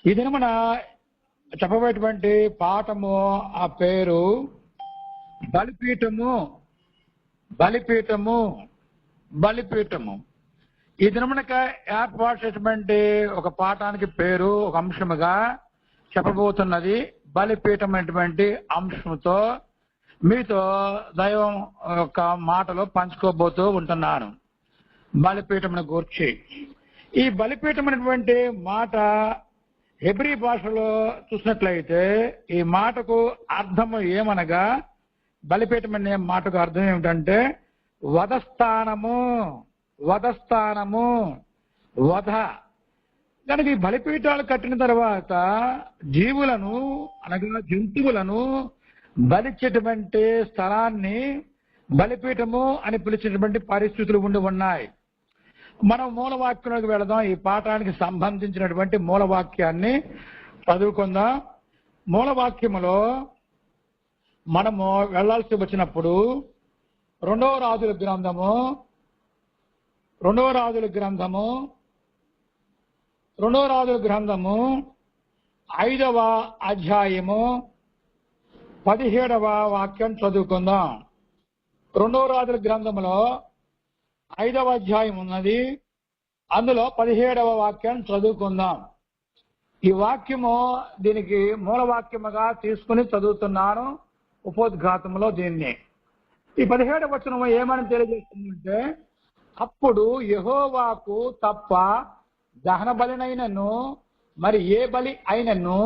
ఈ దినమున చెప్పబోయేటువంటి పాఠము ఆ పేరు బలిపీఠము. బలిపీఠము బలిపీఠము ఈ దినమునక ఏర్పాటు చేసినటువంటి ఒక పాఠానికి పేరు, ఒక అంశముగా చెప్పబోతున్నది బలిపీఠం అనేటువంటి అంశంతో మీతో దైవం యొక్క మాటలు పంచుకోబోతూ ఉంటున్నాను. బలిపీఠమును గూర్చి ఈ బలిపీఠం అనేటువంటి మాట హెబ్రీ భాషలో చూసినట్లయితే ఈ మాటకు అర్థము ఏమనగా, బలిపీఠం అనే మాటకు అర్థం ఏమిటంటే వధస్థానము. వధస్థానము, వధ. కనుక ఈ బలిపీఠాలు కట్టిన తర్వాత జీవులను అనగా జంతువులను బలిచ్చేటువంటి స్థలాన్ని బలిపీఠము అని పిలిచేటువంటి పరిస్థితులు ఉండి ఉన్నాయి. మనం మూలవాక్యంలోకి వెళదాం. ఈ పాఠానికి సంబంధించినటువంటి మూలవాక్యాన్ని చదువుకుందాం. మూలవాక్యములో మనము వెళ్లాల్సి వచ్చినప్పుడు రెండవ రాజుల గ్రంథము 5వ అధ్యాయము 17వ వాక్యం చదువుకుందాం. రెండవ రాజుల గ్రంథములో 5వ అధ్యాయం ఉన్నది, అందులో 17వ వాక్యం చదువుకుందాం. ఈ వాక్యము దీనికి మూలవాక్యముగా తీసుకుని చదువుతున్నాను, ఉపోద్ఘాతంలో దీన్ని. ఈ 17వ వచనం ఏమని తెలియజేస్తుందంటే, అప్పుడు యెహోవాకు తప్ప దహన బలినైనను మరి ఏ బలి అయినను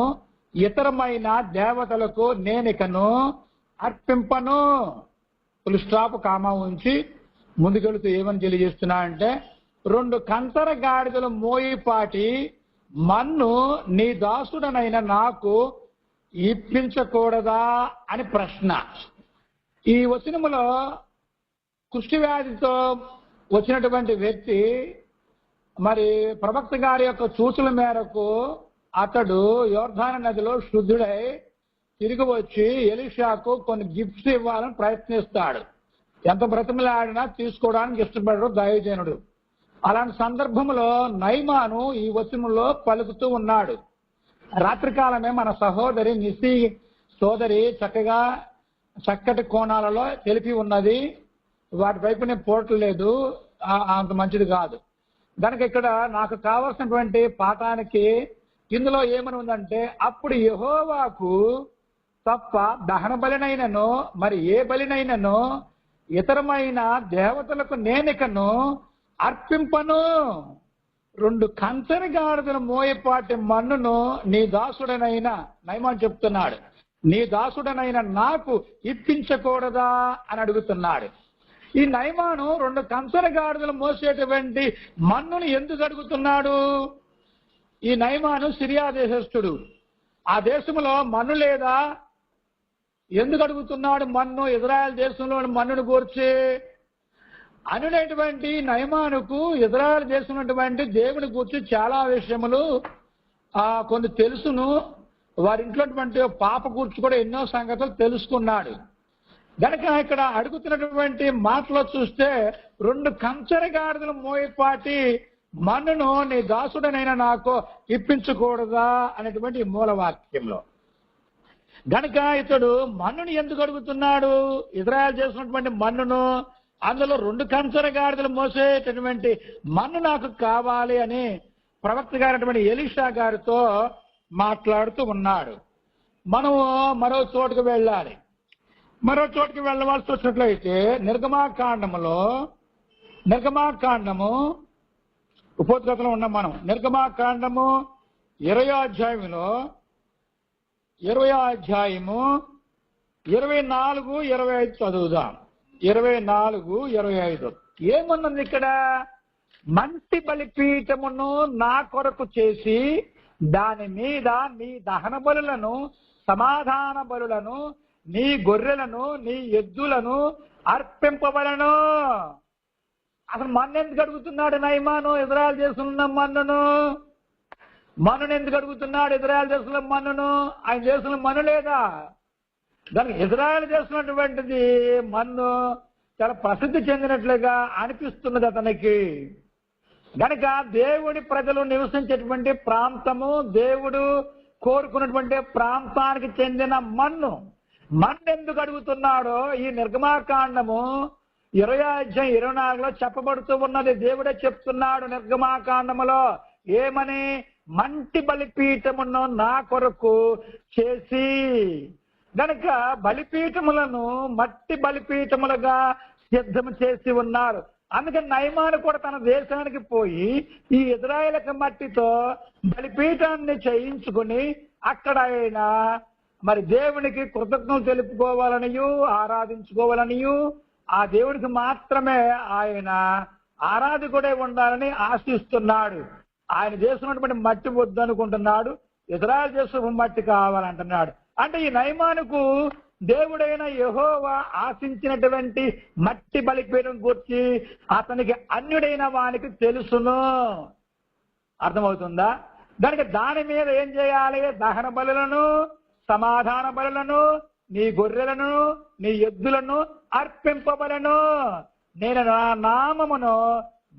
ఇతరమైన దేవతలకు నేనికను అర్పింపను. ఫుల్ స్టాప్ కామా ఉంచి ముందుకెళ్తూ ఏమని తెలియజేస్తున్నా అంటే, 2 కంచర గాడిదలు మోయిపాటి మన్ను నీ దాసుడనైన నాకు ఇప్పించకూడదా అని ప్రశ్న. ఈ వచనములో కుష్టి వ్యాధితో వచ్చినటువంటి వ్యక్తి మరి ప్రవక్త గారి యొక్క సూచనల మేరకు అతడు యోర్దాను నదిలో శుద్ధుడై తిరిగి వచ్చి ఎలీషాకు కొన్ని గిఫ్ట్స్ ఇవ్వాలని ప్రయత్నిస్తాడు. ఎంత బ్రతిమలాడినా తీసుకోవడానికి ఇష్టపడరు దైవజనుడు. అలాంటి సందర్భంలో నయమాను ఈ వచనంలో పలుకుతూ ఉన్నాడు. రాత్రికాలమే మన సహోదరి నిసి సోదరి చక్కటి కోణాలలో తెలిపి ఉన్నది. వాటి వైపు నేను పోవట్లేదు, అంత మంచిది కాదు. కనుక ఇక్కడ నాకు కావాల్సినటువంటి పాఠానికి ఇందులో ఏమని ఉందంటే, అప్పుడు యెహోవాకు తప్ప దహన బలినైనను మరి ఏ బలినైనను ఇతరమైన దేవతలకు నేనికను అర్పింపను. 2 కంచర గాడిదల మోయపాటి మన్నును నీ దాసుడనైన నయమాన్ చెప్తున్నాడు, నీ దాసుడనైన నాకు ఇప్పించకూడదా అని అడుగుతున్నాడు. ఈ నయమాను 2 కంచర గాడిదలు మోసేటువంటి మన్నును ఎందుకు అడుగుతున్నాడు? ఈ నయమాను సిరియా దేశస్థుడు. ఆ దేశంలో మన్ను లేదా? ఎందుకు అడుగుతున్నాడు మన్ను? ఇజ్రాయెల్ దేశంలో మన్నును గూర్చి అనునటువంటి నయమానుకు ఇజ్రాయెల్ దేశం దేవుని గూర్చి చాలా విషయములు కొన్ని తెలుసును. వారింట్లో పాప గూర్చి కూడా ఎన్నో సంగతులు తెలుసుకున్నాడు. గనక ఇక్కడ అడుగుతున్నటువంటి మాటలో చూస్తే 2 కంచర గాడిదలు మోయపాటి మన్నును నీ దాసుడనైనా నాకు ఇప్పించకూడదా అనేటువంటి మూలవాక్యంలో. గనక ఇతడు మన్నును ఎందుకు అడుగుతున్నాడు? ఇజ్రాయెల్ చేసినటువంటి మన్నును, అందులో 2 కంచర గాడిదలు మోసేటటువంటి మన్ను నాకు కావాలి అని ప్రవక్త గారైనటువంటి ఎలీషా గారితో మాట్లాడుతూ ఉన్నాడు. మనము మరో చోటుకు వెళ్ళవలసి వచ్చినట్లయితే నిర్గమాకాండము ఉపోద్ఘాతంలో ఉన్నాం మనం. నిర్గమాకాండము 20వ అధ్యాయంలో 20వ అధ్యాయము 24-25 చదువుదాం. 24-25 ఏమన్నది ఇక్కడ? మంచి బలిపీఠమును నా కొరకు చేసి దాని మీద నీ దహన బలులను, సమాధాన బలులను, నీ గొర్రెలను, నీ ఎద్దులను అర్పింపవలను. అసలు మన్ను ఎందుకు అడుగుతున్నాడు నయమాను? ఇజ్రాయెల్ దేశంలో మన్నును ఎందుకు అడుగుతున్నాడు? ఇజ్రాయెల్ దేశంలో మన్నును. ఆయన దేశంలో మన్ను లేదా? దానికి ఇజ్రాయెల్ చేసినటువంటిది మన్ను చాలా ప్రసిద్ధి చెందినట్లుగా అనిపిస్తున్నది అతనికి. గనక దేవుడి ప్రజలు నివసించేటువంటి ప్రాంతము, దేవుడు కోరుకున్నటువంటి ప్రాంతానికి చెందిన మన్ను ఎందుకు అడుగుతున్నాడో ఈ నిర్గమాకాండము 20-24 చెప్పబడుతూ ఉన్నది. దేవుడే చెప్తున్నాడు నిర్గమాకాండములో ఏమని, మంటి బలిపీఠమును నా కొరకు చేసి. గనక బలిపీఠములను మట్టి బలిపీఠములుగా సిద్ధం చేసి ఉన్నారు. అందుకని నయమాను కూడా తన దేశానికి పోయి ఈ ఇజ్రాయేలుకి మట్టితో బలిపీఠాన్ని చేయించుకుని అక్కడ ఆయన మరి దేవునికి కృతజ్ఞతలు తెలుపుకోవాలనియు ఆరాధించుకోవాలనియు ఆ దేవునికి మాత్రమే ఆయన ఆరాధకుడే ఉండాలని ఆశిస్తున్నాడు. ఆయన చేస్తున్నటువంటి మట్టి వద్దనుకుంటున్నాడు, ఇజ్రాయేలు చేస్తున్న మట్టి కావాలంటున్నాడు. అంటే ఈ నయమానుకు దేవుడైన యెహోవా ఆశించినటువంటి మట్టి బలిపీఠం గురించి అతనికి అన్యుడైన వానికి తెలుసును. అర్థమవుతుందా? దాని మీద ఏం చేయాలి? దహన బలులను, సమాధాన బలులను, నీ గొర్రెలను, నీ ఎద్దులను అర్పింపబలను. నేను నా నామమును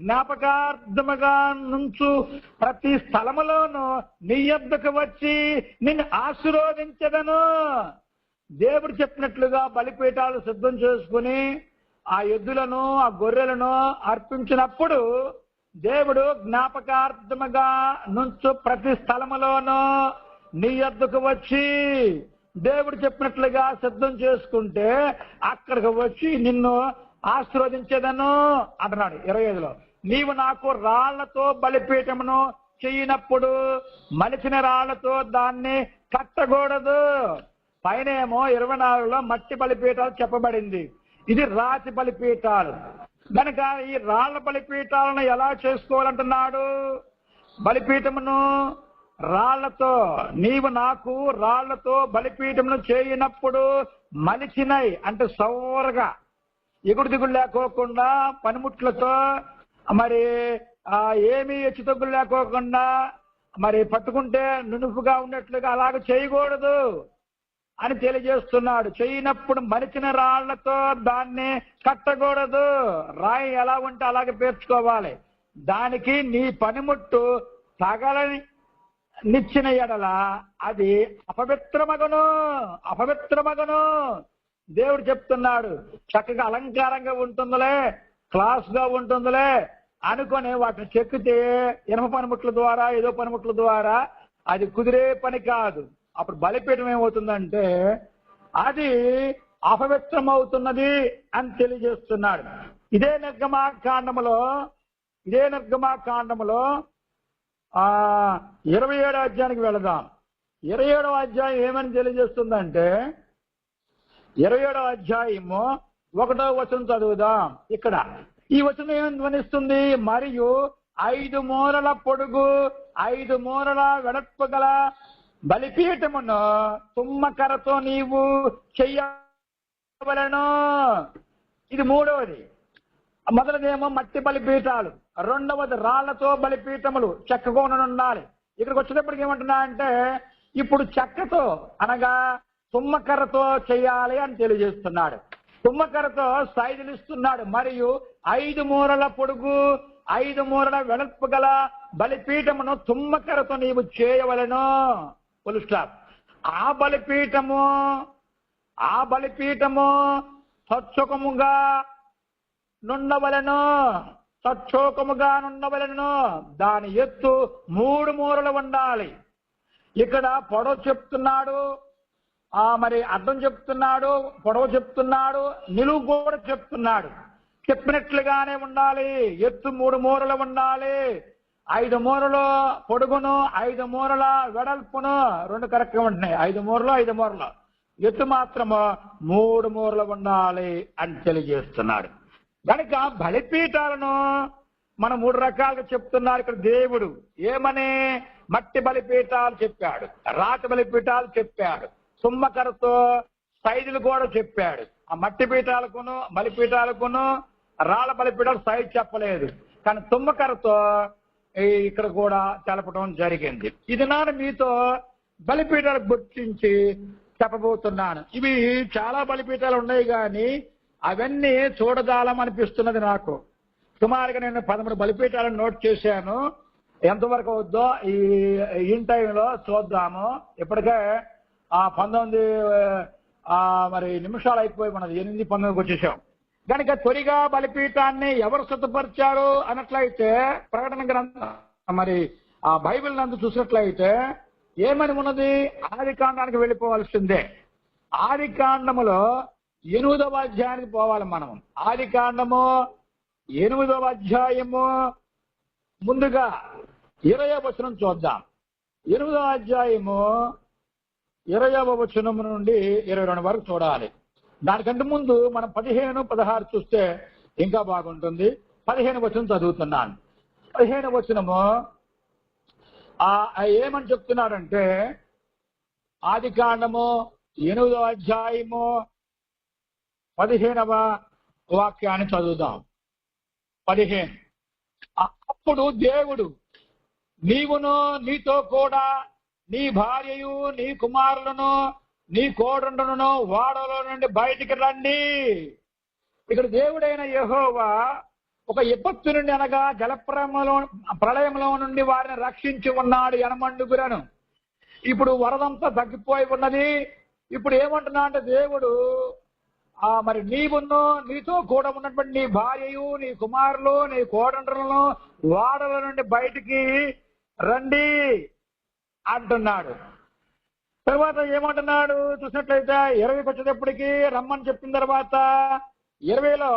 జ్ఞాపకార్థముగా నుంచు ప్రతి స్థలములోనూ నీ యొద్దకు వచ్చి నిన్ను ఆశీర్వదించదను. దేవుడు చెప్పినట్లుగా బలిపీఠాలు సిద్ధం చేసుకుని ఆ ఎద్దులను, ఆ గొర్రెలను అర్పించినప్పుడు దేవుడు జ్ఞాపకార్థముగా నుంచు ప్రతి స్థలములోనూ నీ యొద్దకు వచ్చి, దేవుడు చెప్పినట్లుగా సిద్ధం చేసుకుంటే అక్కడికి వచ్చి నిన్ను ఆశీర్వదించేదను అంటున్నాడు 25లో. నీవు నాకు రాళ్లతో బలిపీఠమును చేయనప్పుడు మలిచిన రాళ్లతో దాన్ని కట్టకూడదు. పైన ఏమో 24లో మట్టి బలిపీఠాలు చెప్పబడింది, ఇది రాతి బలిపీఠాలు. కనుక ఈ రాళ్ల బలిపీఠాలను ఎలా చేసుకోవాలంటున్నాడు? బలిపీఠమును రాళ్లతో, నీవు నాకు రాళ్లతో బలిపీఠమును చేయనప్పుడు మలిచినై అంటే సౌరగా ఎగుడు దిగుడు లేకోకుండా పనిముట్లతో మరి ఏమీ హెచ్చుతగ్గులు లేకోకుండా మరి పట్టుకుంటే నునుపుగా ఉన్నట్లుగా అలాగ చేయకూడదు అని తెలియజేస్తున్నాడు. చేయనప్పుడు మలిచిన రాళ్లతో దాన్ని కట్టకూడదు. రాయి ఎలా ఉంటే అలాగే పేర్చుకోవాలి. దానికి నీ పనిముట్టు తగలని నిచ్చిన ఎడల అది అపవిత్రమగను. దేవుడు చెప్తున్నాడు, చక్కగా అలంకారంగా ఉంటుందిలే, క్లాస్ గా ఉంటుందిలే అనుకొని వాటిని చెక్కితే ఇనుప పనిముట్ల ద్వారా ఏదో పనిముట్ల ద్వారా అది కుదిరే పని కాదు. అప్పుడు బలిపీఠం ఏమవుతుందంటే అది అపవిత్రమవుతున్నది అని తెలియజేస్తున్నాడు. ఇదే నిర్గమాకాండములో 27వ అధ్యాయానికి వెళదాం. 27వ అధ్యాయం ఏమని తెలియజేస్తుందంటే 27వ అధ్యాయము 1వ వచనం చదువుదాం. ఇక్కడ ఈ వచనం ఏమని ధ్వనిస్తుంది? మరియు 5 మూరల పొడుగు 5 మూరల వెడల్పు గల బలిపీఠమును తుమ్మకరతో నీవు చెయ్యవలెను. ఇది మూడవది. మొదటిదేమో మట్టి బలిపీఠాలు, రెండవది రాళ్లతో బలిపీఠములు చెక్కకుండా ఉండాలి. ఇక్కడికి వచ్చేటప్పటికి ఏమంటున్నా అంటే ఇప్పుడు చెక్కతో అనగా తుమ్మకర్రతో చేయాలి అని తెలియజేస్తున్నాడు. తుమ్మకర్రతో సైజులు ఇస్తున్నాడు. మరియు 5 మూరల పొడుగు 5 మూరల వెడల్పు గల బలిపీఠమును తుమ్మకర్రతో నీవు చేయవలెను. Full stop. ఆ బలిపీఠము సచ్చోకముగా నుండవలెను. దాని ఎత్తు 3 మూరలు ఉండాలి. ఇక్కడ పొడవు చెప్తున్నాడు, మరి అర్థం చెప్తున్నాడు, పొడవు చెప్తున్నాడు, నిలువు కూడా చెప్తున్నాడు. చెప్పినట్లుగానే ఉండాలి. ఎత్తు 3 మూరలు ఉండాలి. 5 మూరలు పొడుగును 5 మూరల వెడల్పును 2 కరెక్ట్గా ఉంటున్నాయి. 5 మూరలు 5 మూరలు, ఎత్తు మాత్రము 3 మూరలు ఉండాలి అని తెలియజేస్తున్నాడు. కనుక బలిపీఠాలను మనం 3 రకాలుగా చెప్తున్నారు ఇక్కడ దేవుడు. ఏమని? మట్టి బలిపీఠాలు చెప్పాడు, రాతి బలిపీఠాలు చెప్పాడు, తుమ్మకరతో సైజులు కూడా చెప్పాడు. ఆ మట్టి పీఠాలకును బలిపీఠాలకును రాళ్ళ బలిపీఠాలు సైజు చెప్పలేదు, కానీ తుమ్మకరతో ఇక్కడ కూడా తెలపడం జరిగింది. ఇది నాన్న మీతో బలిపీఠాలు గుర్తించి చెప్పబోతున్నాను. ఇవి చాలా బలిపీఠాలు ఉన్నాయి కానీ అవన్నీ చూడజాలం అనిపిస్తున్నది నాకు. సుమారుగా నేను 13 బలిపీఠాలను నోట్ చేశాను. ఎంతవరకు అవుద్దో ఇన్ టైంలో చూద్దాము. ఇప్పటికే 19 మరి నిమిషాలు అయిపోయి మనది 8:19కి వచ్చేసాం. కనుక తొలిగా బలిపీఠాన్ని ఎవరు సిద్ధపరిచారు అన్నట్లయితే ప్రకటన గ్రంథం మరి ఆ బైబిల్ నందు చూసినట్లయితే ఏమని ఉన్నది? ఆది కాండానికి వెళ్ళిపోవాల్సిందే. ఆది కాండములో 8వ అధ్యాయానికి పోవాలి మనం. ఆది కాండము 8వ అధ్యాయము ముందుగా 20వ వచనం చూద్దాం. 8వ అధ్యాయము 20వ వచనం నుండి 22 వరకు చూడాలి. దానికంటే ముందు మనం 15, 16 చూస్తే ఇంకా బాగుంటుంది. 15వ వచనం చదువుతున్నాను. 15వ వచనము ఏమని చెప్తున్నాడంటే, ఆది కాండము 8వ అధ్యాయము 15వ వాక్యాన్ని చదువుదాం. 15. అప్పుడు దేవుడు, నీవును నీతో కూడా నీ భార్యయు నీ కుమారులను నీ కోడండును వాడలో నుండి బయటికి రండి. ఇక్కడ దేవుడైన యెహోవా ఒక విపత్తు నుండి అనగా ప్రళయంలో నుండి వారిని రక్షించి ఉన్నాడు 80 ఇప్పుడు వరదంతా తగ్గిపోయి ఉన్నది. ఇప్పుడు ఏమంటున్నా అంటే దేవుడు మరి నీవును నీతో కూడా ఉన్నటువంటి నీ భార్యయు నీ కుమారులు నీ కోడండ్రులను వాడల నుండి బయటికి రండి అంటున్నాడు. తర్వాత ఏమంటున్నాడు చూసినట్లయితే 20కి వచ్చేటప్పటికి రమ్మని చెప్పిన తర్వాత 20లో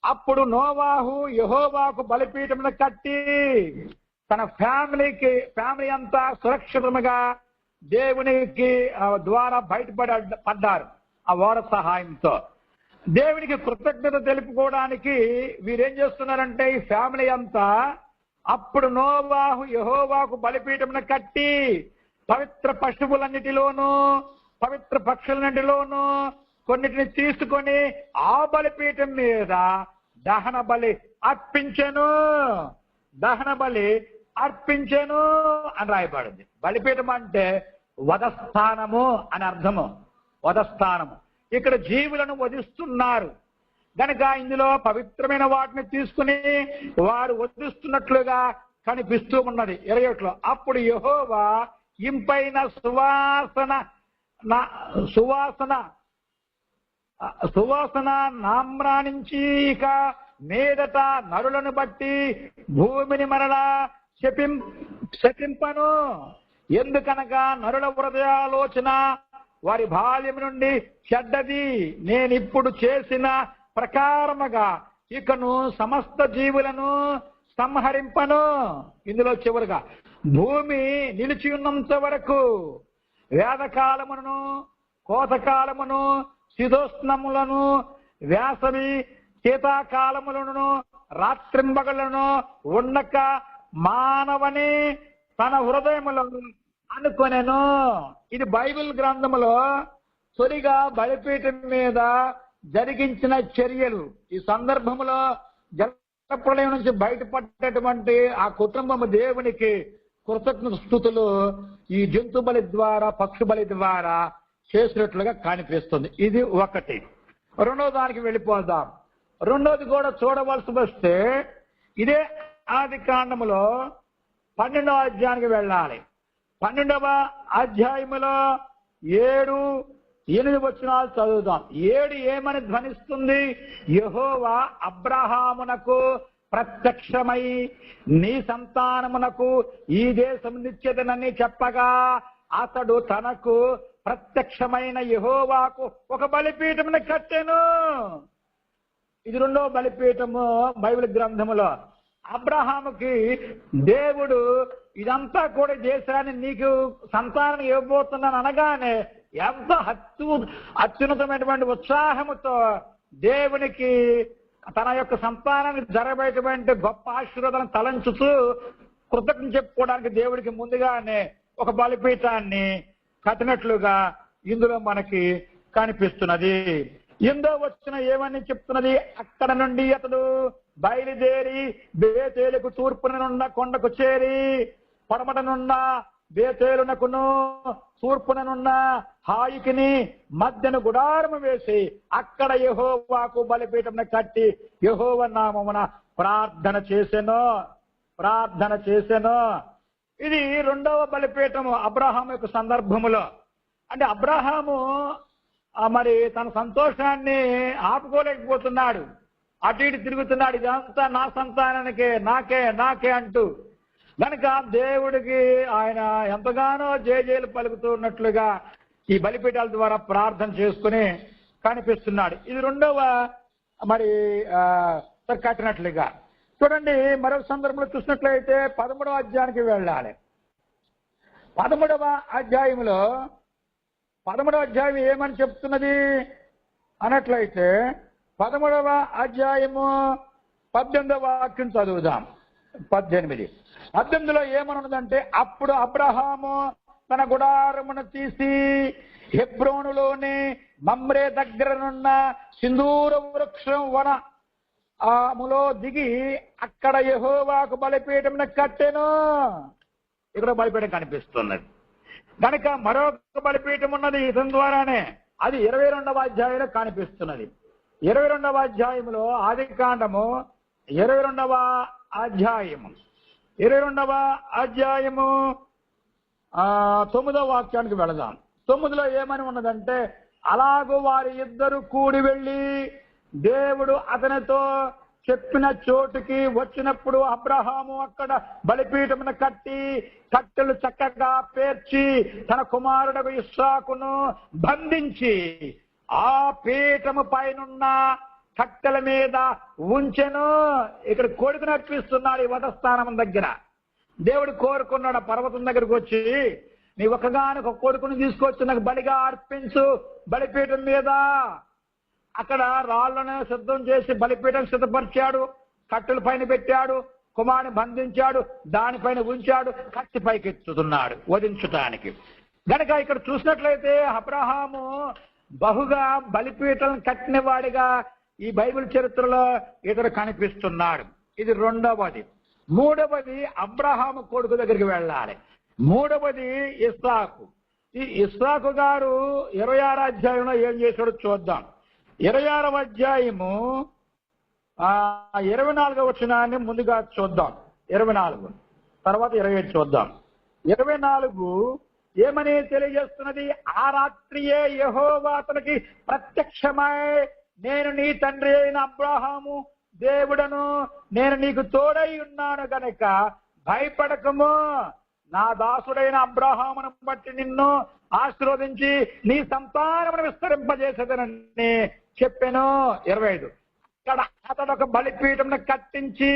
అప్పుడు నోవాహు యెహోవాకు బలిపీఠమును కట్టి తన ఫ్యామిలీ అంతా సురక్షితముగా దేవునికి ద్వారా పడ్డారు ఆ ఓడ సహాయంతో. దేవునికి కృతజ్ఞత తెలుపుకోవడానికి వీరేం చేస్తున్నారంటే ఈ ఫ్యామిలీ అంతా అప్పుడు నోవాహు యెహోవాకు బలిపీఠమును కట్టి పవిత్ర పశువులన్నిటిలోనూ పవిత్ర పక్షులన్నిటిలోనూ కొన్నిటిని తీసుకొని ఆ బలిపీఠం మీద దహన బలి అర్పించెను అని రాయబడింది. బలిపీఠం అంటే వధస్థానము అని అర్థము. వధస్థానము ఇక్కడ జీవులను వధిస్తున్నారు గనక ఇందులో పవిత్రమైన వాటిని తీసుకుని వారు వధిస్తున్నట్లుగా కనిపిస్తూ ఉన్నది. 21లో అప్పుడు యెహోవా ఇంపైన సువాసన నామ్రానించి ఇక మీదట నరులను బట్టి భూమిని మరలా శపింపను. ఎందుకనగా నరుల హృదయాలోచన వారి బాల్యం నుండి చెడ్డది. నేనిప్పుడు చేసిన ప్రకారముగా ఇకను సమస్త జీవులను సంహరింపను. ఇందులో చివరిగా భూమి నిలిచి ఉన్నంత వరకు వేదకాలమును కోతకాలమును శీతోష్ణములను వేసవి శీతాకాలములను రాత్రింబగలను ఉండక మానవని తన హృదయములో అనుకొనెను. ఇది బైబిల్ గ్రంథములో తొలిగా బలిపీఠం మీద జరిగించిన చర్యలు. ఈ సందర్భంలో జలప్రళయం నుంచి బయటపడ్డటువంటి ఆ కుటుంబము దేవునికి కృతజ్ఞత స్తుతులు ఈ జంతు బలి ద్వారా పక్షు బలి ద్వారా చేసినట్లుగా కనిపిస్తుంది. ఇది ఒకటి. రెండో దానికి వెళ్ళిపోదాం. రెండోది కూడా చూడవలసి వస్తే ఇదే ఆది కాండములో 12వ అధ్యాయానికి వెళ్ళాలి. 12వ అధ్యాయములో 7, 8 వచనాలు చదువుదాం. 7 ఏమని ధ్వనిస్తుంది? యెహోవా అబ్రహామునకు ప్రత్యక్షమై నీ సంతానమునకు ఈ దేశం నిత్యదనని చెప్పగా అతడు తనకు ప్రత్యక్షమైన యెహోవాకు ఒక బలిపీఠమును కట్టెను. ఇది రెండో బలిపీఠము బైబిల్ గ్రంథములో. అబ్రహాముకి దేవుడు ఇదంతా కూడా దేశాన్ని నీకు సంతానం ఇవ్వబోతున్నాను అనగానే ఎంత అత్యున్నతమైనటువంటి ఉత్సాహముతో దేవునికి తన యొక్క సంతానానికి జరగబోయేటువంటి గొప్ప ఆశీర్వాదాలను తలంచుతూ కృతజ్ఞత చెప్పుకోవడానికి దేవుడికి ముందుగానే ఒక బలిపీఠాన్ని కట్టినట్లుగా ఇందులో మనకి కనిపిస్తున్నది. 8వ వచనం ఏమని చెప్తున్నది? అక్కడ నుండి అతడు బయలుదేరి బేతేలుకు తూర్పునున్న కొండకు చేరి పడమటనున్న బేతేలునకును తూర్పుననున్న హాయికిని మధ్యను గుడారము వేసి అక్కడ యెహోవాకు బలిపీఠమును కట్టి యెహోవా నామమున ప్రార్థన చేసెను. ఇది రెండవ బలిపీఠము అబ్రహాము యొక్క సందర్భములో. అంటే అబ్రహాము మరి తన సంతోషాన్ని ఆపుకోలేకపోతున్నాడు, అటు ఇటు తిరుగుతున్నాడు, ఇదంతా నా సంతానానికే, నాకే అంటూ. కనుక దేవుడికి ఆయన ఎంతగానో జేజేలు పలుకుతూ ఉన్నట్లుగా ఈ బలిపీఠాల ద్వారా ప్రార్థన చేసుకుని కనిపిస్తున్నాడు. ఇది రెండవ మరి కట్టినట్లుగా. చూడండి, మరొక సందర్భంలో చూసినట్లయితే 13వ అధ్యాయానికి వెళ్ళాలి. 13వ అధ్యాయం ఏమని చెప్తున్నది అన్నట్లయితే 13వ అధ్యాయము 18వ వాక్యం చదువుదాం. 18లో ఏమనున్నదంటే, అప్పుడు అబ్రహాము తన గుడారమును తీసి హెబ్రోనులోని మమ్రే దగ్గరనున్న సింధూర వృక్షం వనములో దిగి అక్కడ యెహోవాకు బలిపీఠమును కట్టెను. ఇక్కడ బలిపీఠం కనిపిస్తున్నది. కనుక మరొక బలిపీఠం ఉన్నది ఇతని ద్వారానే. అది 22వ అధ్యాయంలో కనిపిస్తున్నది. 22వ అధ్యాయంలో ఆదికాండము 22వ అధ్యాయము 9వ వాక్యానికి వెళదాం. 9లో ఏమని ఉన్నదంటే, అలాగూ వారి ఇద్దరు కూడి వెళ్ళి దేవుడు అతనితో చెప్పిన చోటుకి వచ్చినప్పుడు అబ్రహాము అక్కడ బలిపీఠమును కట్టి కట్టెలు చక్కగా పేర్చి తన కుమారుడు ఇస్సాకును బంధించి ఆ పీఠము పైనున్న కట్టెల మీద ఉంచెను. ఇక్కడ కొడుకును అర్పిస్తున్నాడు. ఈ వధస్థానం దగ్గర దేవుడు కోరుకున్నాడు, పర్వతం దగ్గరకు వచ్చి నీ ఒకగానొక కొడుకును తీసుకొచ్చి నాకు బలిగా అర్పించు బలిపీఠం మీద. అక్కడ రాళ్లను సిద్ధం చేసి బలిపీఠం సిద్ధపరిచాడు, కట్టెల పైన పెట్టాడు, కుమారుని బంధించాడు, దానిపైన ఉంచాడు, కత్తి పైకెత్తుతున్నాడు వధించటానికి. గనక ఇక్కడ చూసినట్లయితే అబ్రహాము బహుగా బలిపీఠం కట్టిన వాడిగా ఈ బైబిల్ చరిత్రలో ఇతడు కనిపిస్తున్నాడు. ఇది రెండవది. మూడవది అబ్రహాము కొడుకు దగ్గరికి వెళ్ళాలి. మూడవది ఇస్సాకు. ఈ ఇస్సాకు గారు 26వ అధ్యాయంలో ఏం చేశాడో చూద్దాం. 26వ అధ్యాయము 24వ వచనాన్ని ముందుగా చూద్దాం. 24 తర్వాత 27 చూద్దాం. 24 ఏమని తెలియజేస్తున్నది? ఆ రాత్రియే యెహోవా అతనికి ప్రత్యక్షమై, నేను నీ తండ్రి అయిన అబ్రహాము దేవుడను, నేను నీకు తోడై ఉన్నాను గనక భయపడకము, నా దాసుడైన అబ్రహామును బట్టి నిన్ను ఆశీర్వదించి నీ సంతానమును విస్తరింపజేసేదనని చెప్పాను. 25 అక్కడ అతడు ఒక బలిపీఠంను కట్టించి,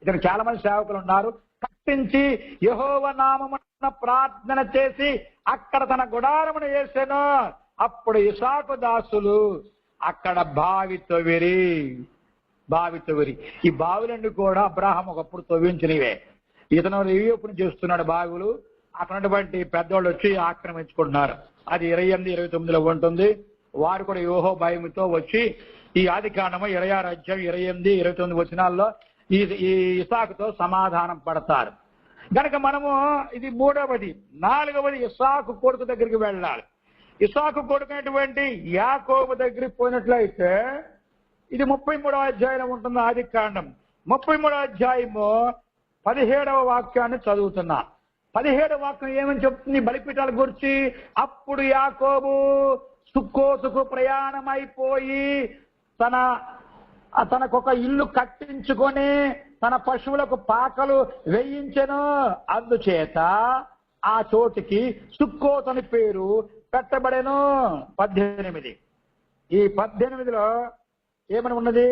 ఇక్కడ చాలా మంది సేవకులు ఉన్నారు, కట్టించి యెహోవా నామమున ప్రార్థన చేసి అక్కడ తన గుడారమును వేసాను. అప్పుడు ఇస్సాకు దాసులు అక్కడ బావి తవ్విరి. ఈ బావులన్నీ కూడా అబ్రహాం ఒకప్పుడు తవ్వించినవే. ఇతను రివ్యూపుని చేస్తున్నాడు బావులు. అటువంటి పెద్దవాళ్ళు వచ్చి ఆక్రమించుకుంటున్నారు. అది 28, 29లో ఉంటుంది. వారు కూడా యోహో భయముతో వచ్చి ఈ ఆదికాండము 26వ అధ్యాయం 28, 29 వచనాల్లో ఈ ఇస్సాకుతో సమాధానం పడతారు. గనక మనము ఇది మూడవది. 4వది ఇస్సాకు కొడుకు దగ్గరికి వెళ్ళాలి. ఇస్సాకు కొడుకునేటువంటి యాకోబు దగ్గరికి పోయినట్లయితే ఇది 33వ అధ్యాయంలో ఉంటుంది. ఆదికాండం 33వ అధ్యాయము 17వ వాక్యాన్ని చదువుతున్నా. 17వ వాక్యం ఏమని చెప్తుంది బలిపీఠాల గురించి? అప్పుడు యాకోబు సుక్కోతుకు ప్రయాణమైపోయి తనకొక ఇల్లు కట్టించుకొని తన పశువులకు పాకలు వేయించెను. అందుచేత ఆ చోటికి సుక్కోతని పేరు పెట్టబడెను. 18 ఈ 18లో ఏమని ఉన్నది?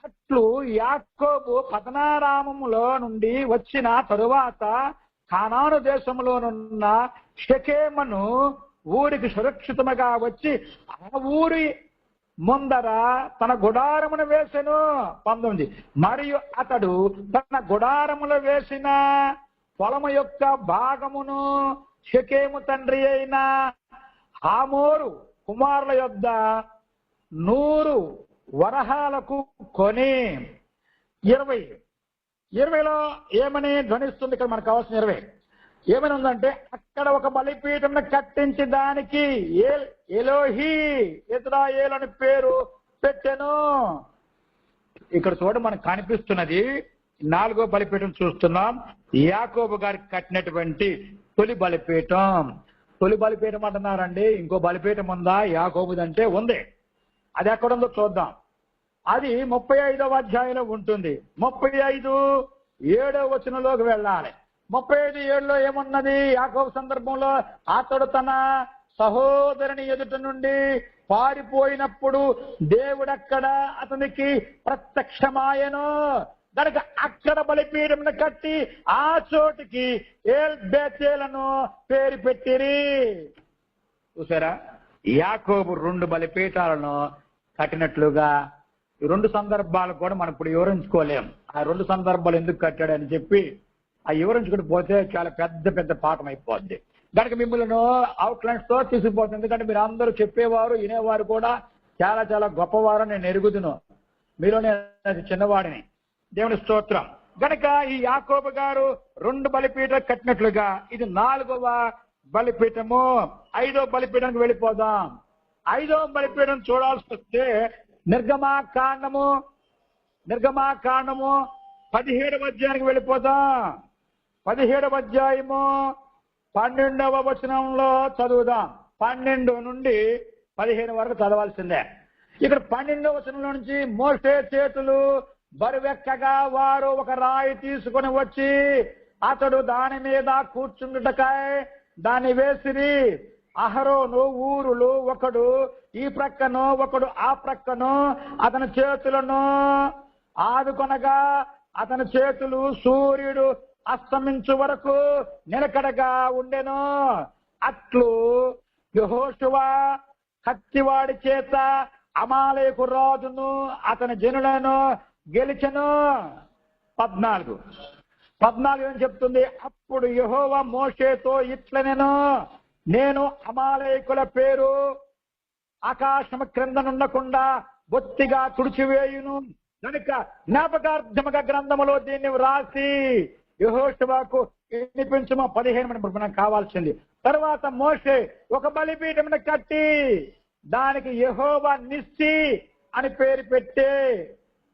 అట్లు యాకోబు పద్నారామములో నుండి వచ్చిన తరువాత కానాను దేశంలోనున్న షెకెమును ఊరికి సురక్షితముగా వచ్చి ఆ ఊరి ముందర తన గుడారమును వేసెను. 19 మరియు అతడు తన గుడారములో వేసిన పొలము యొక్క భాగమును షెకెము తండ్రి అయిన హామోరు కుమారుల యొద్ద 100 వరహాలకు కొని 20 20లో ఏమని ధ్వనిస్తుంది? ఇక్కడ మనకు కావాల్సిన 20 ఏమని ఉందంటే, అక్కడ ఒక బలిపీఠం కట్టించి దానికి ఎలోహి ఇశ్రాయేలు అని పేరు పెట్టెను. ఇక్కడ చూడ మనకు కనిపిస్తున్నది 4వ బలిపీఠం చూస్తున్నాం. యాకోబు గారికి కట్టినటువంటి తొలి బలిపీఠం. తొలి బలిపీఠం అంటున్నారండి. ఇంకో బలిపీఠం ఉందా యాకోబుదంటే? ఉంది. అది ఎక్కడుందో చూద్దాం. అది 35వ అధ్యాయంలో ఉంటుంది. 35:7వ వచనంలోకి వెళ్ళాలి. 35:7లో ఏమున్నది? యాకోబు సందర్భంలో అతడు తన సహోదరుని ఎదుట నుండి పారిపోయినప్పుడు దేవుడక్కడ అతనికి ప్రత్యక్షమాయను. కనుక అక్కడ బలిపీఠం కట్టి ఆ చోటికి ఏల్ బేతేలను పేరు పెట్టిరి. చూసారా? యాకోబు 2 బలిపీఠాలను కట్టినట్లుగా ఈ 2 సందర్భాలు కూడా మనం ఇప్పుడు వివరించుకోలేం. ఆ 2 సందర్భాలు ఎందుకు కట్టాడని చెప్పి ఆ వివరించుకుంటూ పోతే చాలా పెద్ద పెద్ద పాఠం అయిపోద్ది. కనుక మిమ్మల్ని అవుట్లైన్స్ తో తీసుకుపోతుంది. ఎందుకంటే మీరు అందరూ చెప్పేవారు, వినేవారు కూడా చాలా చాలా గొప్పవారు నేను ఎరుగుదును. మీలోనే చిన్నవాడిని. దేవుని స్తోత్రం. గనక ఈ యాకోబు గారు 2 బలిపీఠం కట్టినట్లుగా ఇది 4వ బలిపీఠము. 5వ బలిపీఠానికి వెళ్ళిపోదాం. 5వ బలిపీఠం చూడాల్సి వస్తే నిర్గమాకాండము 17వ అధ్యాయానికి వెళ్ళిపోదాం. 17వ అధ్యాయము 12వ వచనంలో చదువుదాం. 12 నుండి 15 వరకు చదవాల్సిందే. ఇక్కడ 12వ వచనంలో నుంచి మోషే చేతులు బరువెక్కగా వారు ఒక రాయి తీసుకొని వచ్చి అతడు దాని మీద కూర్చుండుటకై దాన్ని వేసిరి. అహరోను ఊరులు ఒకడు ఈ ప్రక్కను ఒకడు ఆ ప్రక్కను అతని చేతులను ఆదుకొనగా అతని చేతులు సూర్యుడు అస్తమించు వరకు నిలకడగా ఉండెను. అట్లు యెహోషువ కత్తివాడి చేత అమాలేకు రాజును అతని జనులను గెలిచెను. 14 ఏం చెప్తుంది? అప్పుడు యెహోవా మోషేతో ఇట్లనెను, నేను అమాలేకుల పేరు ఆకాశము క్రింద నుండకుండా బొత్తిగా తుడిచివేయును. కనుక జ్ఞాపకార్థముగా గ్రంథములో దీన్ని వ్రాసి యెహోషువకు వినిపించుము. 15 మనకు కావాల్సింది. తర్వాత మోషే ఒక బలిపీఠమును కట్టి దానికి యెహోవా నిస్సి అని పేరు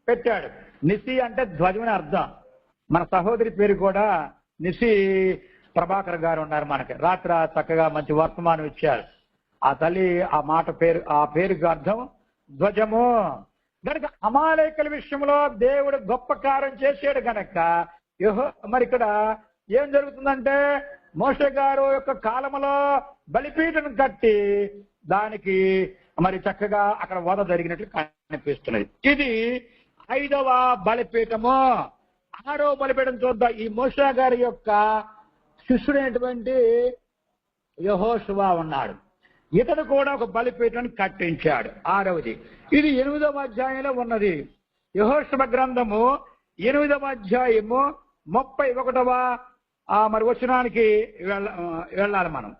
పెట్టాడు. నిస్సి అంటే ధ్వజం అని అర్థం. మన సహోదరి పేరు కూడా నిస్సి ప్రభాకర్ గారు ఉన్నారు. మనకి రాత్రి చక్కగా మంచి వర్తమానం ఇచ్చారు. ఆ తల్లి ఆ పేరుకి అర్థం ధ్వజము. గనక అమాలేకుల విషయంలో దేవుడు గొప్ప కార్యం చేశాడు. గనక మరి ఇక్కడ ఏం జరుగుతుందంటే మోషే గారు యొక్క కాలంలో బలిపీఠం కట్టి దానికి మరి చక్కగా అక్కడ వధ జరిగినట్లు కనిపిస్తున్నది. ఇది 5వ బలిపీఠము. 6వ బలిపీఠం చూద్దాం. ఈ మోషే గారి యొక్క శిష్యుడైనటువంటి యెహోషువ ఉన్నాడు. ఇతను కూడా ఒక బలిపీఠాన్ని కట్టించాడు. 6వది. ఇది 8వ అధ్యాయంలో ఉన్నది. యెహోషువ గ్రంథము 8వ అధ్యాయము 31వ మరి వచనానికి వెళ్ళాలి మనం.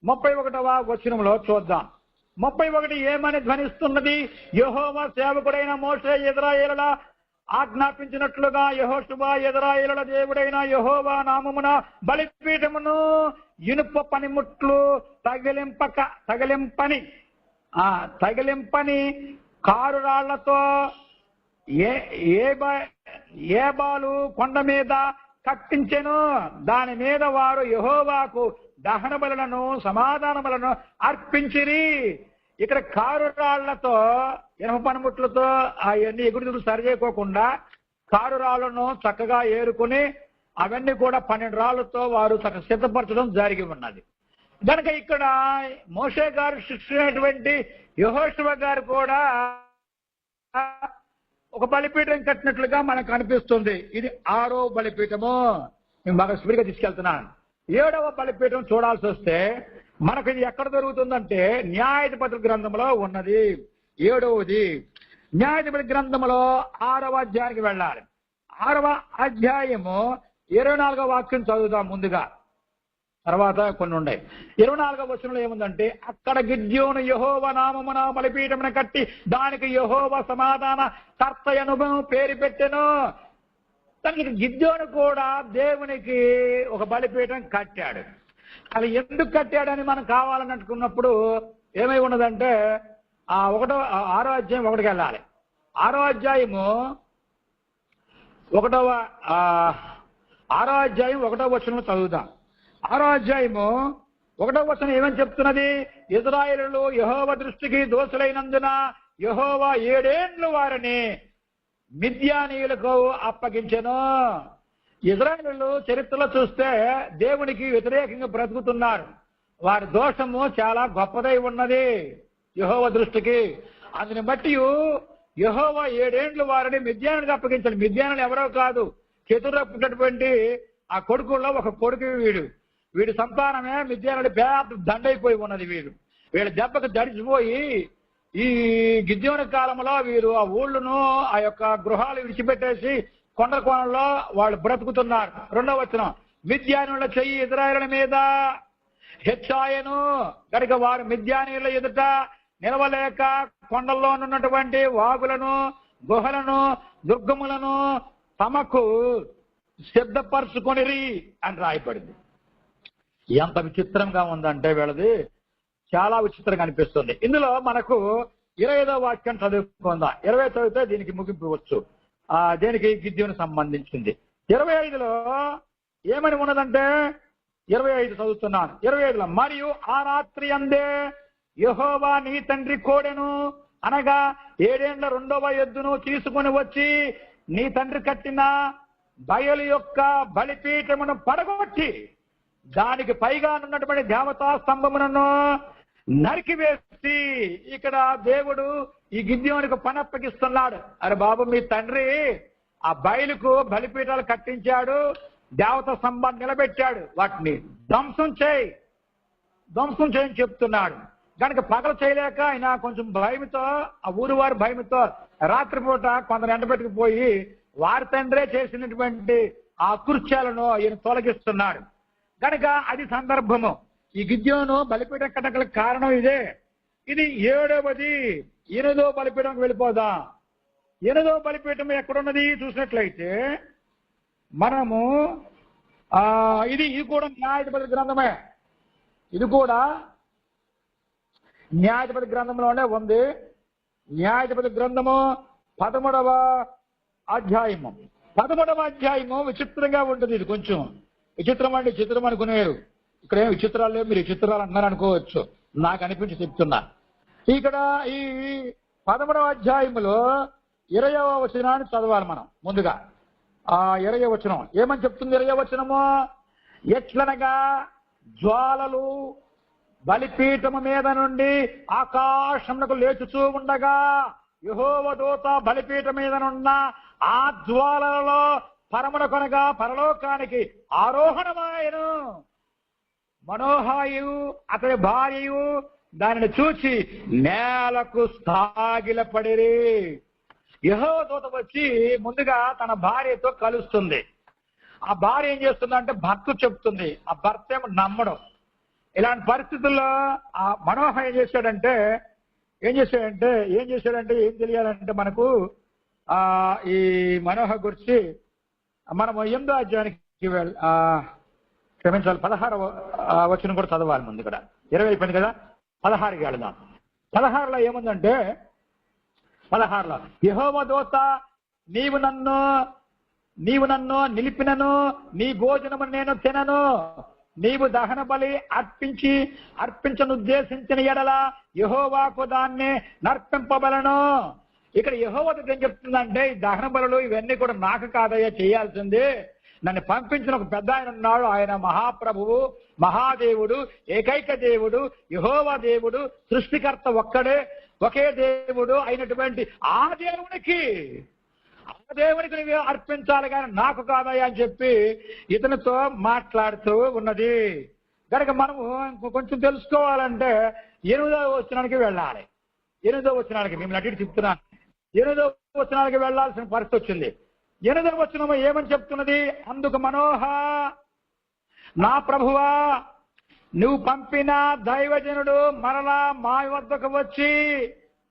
31వ వచనంలో చూద్దాం. 31 ఏమని ధ్వనిస్తున్నది? యెహోవా సేవకుడైన మోషే ఇశ్రాయేలుల ఆజ్ఞాపించినట్లుగా యెహోషువ ఇశ్రాయేలుల దేవుడైన యెహోవా నామమున బలిపీఠమును ఇనుప పనిముట్లు తగిలింపని కారు రాళ్లతో ఏబాలు కొండ మీద కట్టించెను. దాని మీద వారు యెహోవాకు దహన బలులను సమాధాన బలులను అర్పించిరి. ఇక్కడ కారు రాళ్లతో ఇనుప పనిముట్లతో అవన్నీ ఎగురుదులు సరిచేయకోకుండా కారు రాళ్లను చక్కగా ఏరుకుని అవన్నీ కూడా 12 రాళ్లతో వారు చక్కగా సిద్ధపరచడం జరిగి ఉన్నది. కనుక ఇక్కడ మోషే గారు శిష్యుడైనటువంటి యెహోషువ గారు కూడా ఒక బలిపీఠం కట్టినట్లుగా మనకు అనిపిస్తుంది. ఇది 6వ బలిపీఠము. మేము బాగా స్పీడ్గా తీసుకెళ్తున్నాను. 7వ బలిపీఠం చూడాల్సి వస్తే మనకు ఇది ఎక్కడ దొరుకుతుందంటే న్యాయాధిపతుల గ్రంథంలో ఉన్నది. 7వది న్యాయాధిపతి గ్రంథంలో 6వ అధ్యాయానికి వెళ్ళాలి. 6వ అధ్యాయము 24వ వాక్యం చదువుదాం ముందుగా, తర్వాత కొన్ని ఉన్నాయి. 24వ వచనంలో ఏముందంటే, అక్కడ గిద్యోను యెహోవా నామమున బలిపీఠమును కట్టి దానికి యెహోవా సమాధాన కర్తయను పేరు పెట్టెను. తనకి గిద్యోను కూడా దేవునికి ఒక బలిపీఠం కట్టాడు. అది ఎందుకు కట్టాడని మనం కావాలని అనుకున్నప్పుడు ఏమై ఉన్నదంటే 6వ అధ్యాయం 1కి వెళ్ళాలి. 6వ అధ్యాయము 1వ వచనం చదువుదాం. 6వ అధ్యాయము 1వ వచనం ఏమని చెప్తున్నది? ఇశ్రాయేలులు యెహోవా దృష్టికి దోషులైనందున యెహోవా 7 ఏండ్లు వారిని మిద్యానీయులకు అప్పగించెను. ఇశ్రాయేలులు చరిత్రలో చూస్తే దేవునికి వ్యతిరేకంగా బ్రతుకుతున్నారు. వారి దోషము చాలా గొప్పదై ఉన్నది యెహోవా దృష్టికి. అందుని బట్టి యెహోవా 7 ఏండ్లు వారిని మిద్యానులకు అప్పగించాడు. మిద్యానులు ఎవరో కాదు, చేతుల్లో పుట్టినటువంటి ఆ కొడుకుల్లో ఒక కొడుకు వీడి సంతానమే మిద్యానుడి పేద దండైపోయి ఉన్నది. వీళ్ళ దెబ్బకు దడిచిపోయి ఈ గిద్యోని కాలంలో వీరు ఆ ఊళ్ళను ఆ యొక్క గృహాలు విడిచిపెట్టేసి కొండ కోణంలో వాళ్ళు బ్రతుకుతున్నారు. 2వ వచనం, మిద్యానుల చెయ్యి ఇశ్రాయేలుల మీద హెచ్చాయను కనుక వారు మిద్యానీయుల ఎదుట నిలవలేక కొండల్లో ఉన్నటువంటి వాగులను గుహలను దుర్గములను తమకు సిద్ధపరచుకొనిరి అని రాయబడింది. ఎంత విచిత్రంగా ఉందంటే వీళ్ళది చాలా విచిత్రంగా అనిపిస్తుంది. ఇందులో మనకు 25వ వాక్యం చదువుకుందాం. 20 చదివితే దీనికి ముగింపు దేనికి గిద్యోను సంబంధించింది. 25లో ఏమని ఉన్నదంటే 25 చదువుతున్నాను. 25లో, మరియు ఆ రాత్రి అందే యెహోవా నీ తండ్రి కోడెను అనగా 7 ఏండ్ల 2వ ఎద్దును తీసుకుని వచ్చి నీ తండ్రి కట్టిన బయలు యొక్క బలిపీఠమును పడగొట్టి దానికి పైగా ఉన్నటువంటి దేవతా స్తంభములను నరికివేసి, ఇక్కడ దేవుడు ఈ గిద్యోనికి పని అప్పగిస్తున్నాడు. అరే బాబు, మీ తండ్రి ఆ బయలుకు బలిపీఠాలు కట్టించాడు, దేవత స్తంభాన్ని నిలబెట్టాడు, వాటిని ధ్వంసం చేయని చెప్తున్నాడు. కనుక పగలు చేయలేక ఆయన కొంచెం భయంతో, ఆ ఊరు వారి భయంతో రాత్రిపూట కొందరు ఎండబెట్టుకుపోయి వారి తండ్రే చేసినటువంటి ఆ కృత్యాలను ఈయన తొలగిస్తున్నాడు. కనుక అది సందర్భము. ఈ గిద్యోను బలిపీఠం కట్టగలకు కారణం ఇదే. ఇది 7వది. 8వ బలిపీఠంకి వెళ్ళిపోదాం. 8వ బలిపీఠం ఎక్కడున్నది చూసినట్లయితే మనము ఇది కూడా న్యాయాధిపతి గ్రంథమే. ఇది కూడా న్యాయాధిపతి గ్రంథంలోనే ఉంది. న్యాయాధిపతి గ్రంథము 13వ అధ్యాయము. 13వ అధ్యాయము విచిత్రంగా ఉంటుంది. ఇది కొంచెం విచిత్రం అంటే చిత్రం అనుకునేరు. ఇక్కడ ఏం విచిత్రాలు లేవు, మీరు విచిత్రాలు అన్నారు అనుకోవచ్చు, నాకు అనిపించి చెప్తున్నా. ఇక్కడ ఈ 13వ అధ్యాయములో 20వ వచనాన్ని చదవాలి మనం. ముందుగా 20వ వచనం ఏమని చెప్తుంది? 20వ వచనము, ఎట్లనగా జ్వాలలు బలిపీఠము మీద నుండి ఆకాశమునకు లేచుచూ ఉండగా యెహోవా దూత బలిపీఠం మీదనున్న ఆ జ్వాలలలో పరమునకొనగా పరలోకానికి ఆరోహణమాయను. మనోహాయు అతని భార్యయు దానిని చూచి నేలకు సాగిలపడిరి. యెహోవా దూత వచ్చి ముందుగా తన భార్యతో కలుస్తుంది. ఆ భార్య ఏం చేస్తుందంటే భర్త చెప్తుంది, ఆ భర్త ఏమో నమ్మడం. ఇలాంటి పరిస్థితుల్లో ఆ మనోహ ఏం చేశాడంటే ఏం తెలియాలంటే మనకు ఈ మనోహ గురించి మనం 8వ అధ్యాయానికి క్షమించాలి, 16వ వచనం కూడా చదవాలి. ముందు ఇక్కడ 20 అయిపోయింది కదా, 16కి వెళదాం. 16లో ఏముందంటే 16లో, యెహోవా దూత నీవు నన్ను నిలిపినను నీ భోజనము నేను తినను, నీవు దహన బలి అర్పించనుద్దేశించిన ఎడల యెహోవాకు దాన్ని నర్పింపబలను. ఇక్కడ యెహోవా ఏం చెప్తుందంటే ఈ దహన బలులు ఇవన్నీ కూడా నాకు కాదయ్యా చేయాల్సింది, నన్ను పంపించిన ఒక పెద్ద ఆయన ఉన్నాడు, ఆయన మహాప్రభువు, మహాదేవుడు, ఏకైక దేవుడు, యెహోవా దేవుడు, సృష్టికర్త ఒకే దేవుడు అయినటువంటి ఆ దేవునికి నువ్వు అర్పించాలి కానీ నాకు కాదయ్యా అని చెప్పి ఇతనితో మాట్లాడుతూ ఉన్నది. కనుక మనము కొంచెం తెలుసుకోవాలంటే 8వ వచనానికి వెళ్ళాలి. 8వ వచనానికి మిమ్మల్ని అటు చెప్తున్నాను. 8వ వచనానికి వెళ్లాల్సిన పరిస్థితి వచ్చింది. 8వ వచనము ఏమని చెప్తున్నది? అందుకు మనోహ, నా ప్రభువా, నువ్వు పంపిన దైవజనుడు మరలా మా వద్దకు వచ్చి